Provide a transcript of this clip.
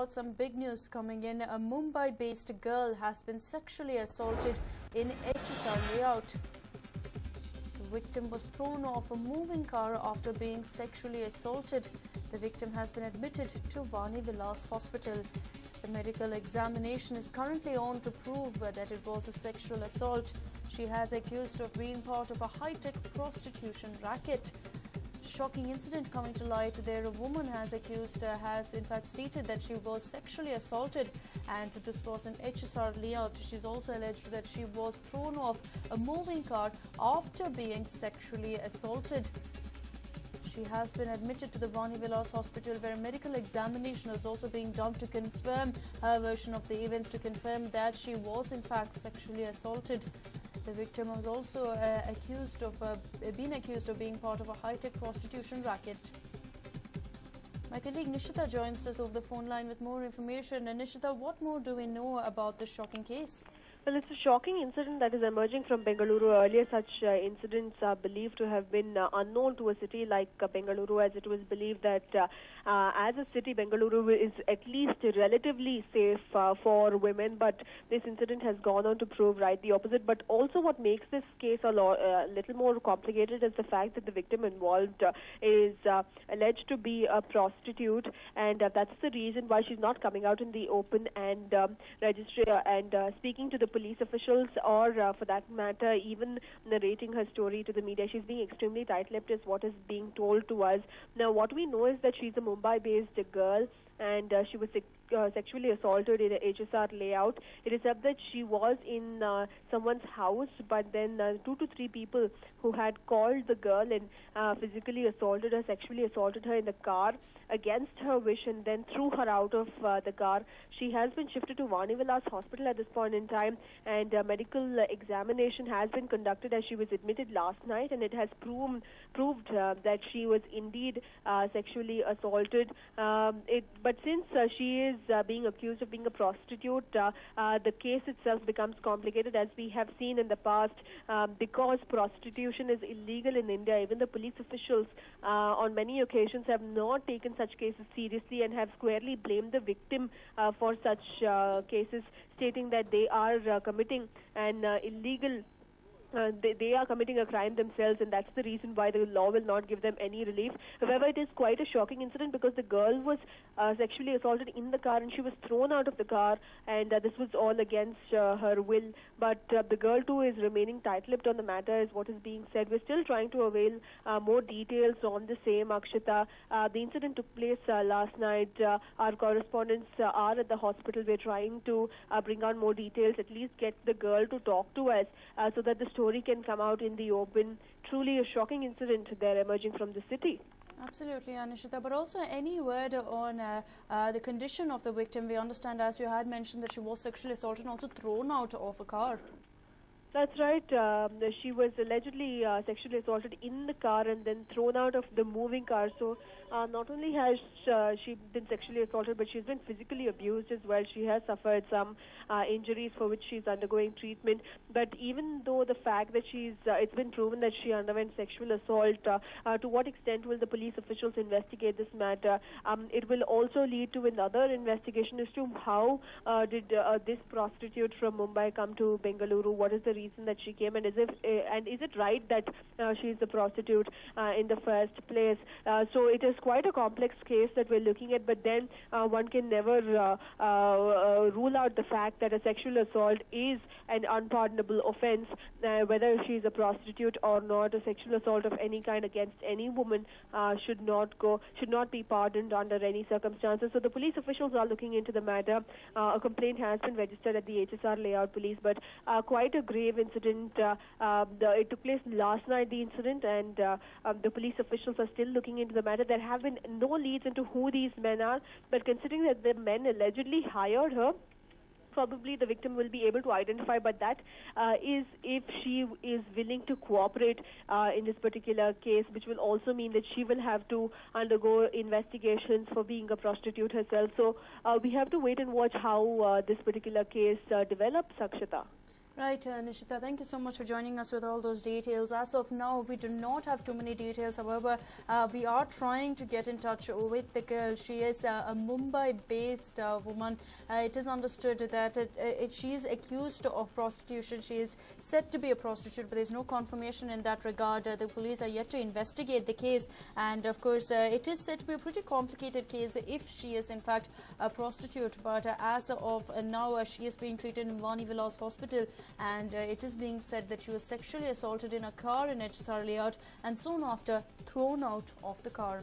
got some big news coming in. A Mumbai-based girl has been sexually assaulted in HSR Layout. The victim was thrown off a moving car after being sexually assaulted. The victim has been admitted to Vani Vilas Hospital. The medical examination is currently on to prove that it was a sexual assault. She has accused of being part of a high-tech prostitution racket. Shocking incident coming to light there. A woman has in fact stated that she was sexually assaulted, and this was an HSR Layout. She's also alleged that she was thrown off a moving car after being sexually assaulted. She has been admitted to the Vani Vilas Hospital, where a medical examination is also being done to confirm her version of the events, to confirm that she was in fact sexually assaulted. The victim was also been accused of being part of a high-tech prostitution racket. My colleague Nishita joins us over the phone line with more information. And Nishita, what more do we know about this shocking case? Well, it's a shocking incident that is emerging from Bengaluru. Earlier, such incidents are believed to have been unknown to a city like Bengaluru, as it was believed that as a city, Bengaluru is at least relatively safe for women. But this incident has gone on to prove right the opposite. But also what makes this case a little more complicated is the fact that the victim involved is alleged to be a prostitute, and that's the reason why she's not coming out in the open and speaking to the police officials, or for that matter even narrating her story to the media. She's being extremely tight-lipped is what is being told to us. Now what we know is that she's a Mumbai-based girl, and she was sexually assaulted in a HSR Layout. It is said that she was in someone's house, but then 2 to 3 people who had called the girl and physically assaulted her, sexually assaulted her in the car against her wish, and then threw her out of the car. She has been shifted to Vani Vilas Hospital at this point in time, and medical examination has been conducted as she was admitted last night, and it has proved that she was indeed sexually assaulted. But since she is being accused of being a prostitute, the case itself becomes complicated, as we have seen in the past, because prostitution is illegal in India. Even the police officials on many occasions have not taken such cases seriously and have squarely blamed the victim for such cases, stating that they are committing an illegal they are committing a crime themselves, and that's the reason why the law will not give them any relief. However, it is quite a shocking incident because the girl was sexually assaulted in the car, and she was thrown out of the car, and this was all against her will. But the girl too is remaining tight-lipped on the matter, is what is being said. We're still trying to avail more details on the same, Akshita. The incident took place last night. Our correspondents are at the hospital. We're trying to bring out more details, at least get the girl to talk to us so that the story can come out in the open. Truly a shocking incident there emerging from the city. Absolutely, Anishita. But also, any word on the condition of the victim? We understand, as you had mentioned, that she was sexually assaulted and also thrown out of a car. That's right. She was allegedly sexually assaulted in the car and then thrown out of the moving car. So not only has she been sexually assaulted, but she's been physically abused as well. She has suffered some injuries for which she's undergoing treatment. But even though the fact that it's been proven that she underwent sexual assault, to what extent will the police officials investigate this matter? It will also lead to another investigation as to how did this prostitute from Mumbai come to Bengaluru? What is the reason that she came, and is it right that she is a prostitute in the first place? So it is quite a complex case that we're looking at, but then one can never rule out the fact that a sexual assault is an unpardonable offense, whether she is a prostitute or not. A sexual assault of any kind against any woman should not be pardoned under any circumstances. So the police officials are looking into the matter. A complaint has been registered at the HSR Layout Police, but quite a grave incident. It took place last night, the incident, and the police officials are still looking into the matter. There have been no leads into who these men are, but considering that the men allegedly hired her, probably the victim will be able to identify, but that is if she is willing to cooperate in this particular case, which will also mean that she will have to undergo investigations for being a prostitute herself. So we have to wait and watch how this particular case develops, Akshita. Right, Nishita, thank you so much for joining us with all those details. As of now, we do not have too many details. However, we are trying to get in touch with the girl. She is a Mumbai-based woman. It is understood that she is accused of prostitution. She is said to be a prostitute, but there's no confirmation in that regard. The police are yet to investigate the case, and of course, it is said to be a pretty complicated case if she is in fact a prostitute. But as of now, she is being treated in Vani Vilas Hospital. And it is being said that she was sexually assaulted in a car in HSR Layout and soon after thrown out of the car.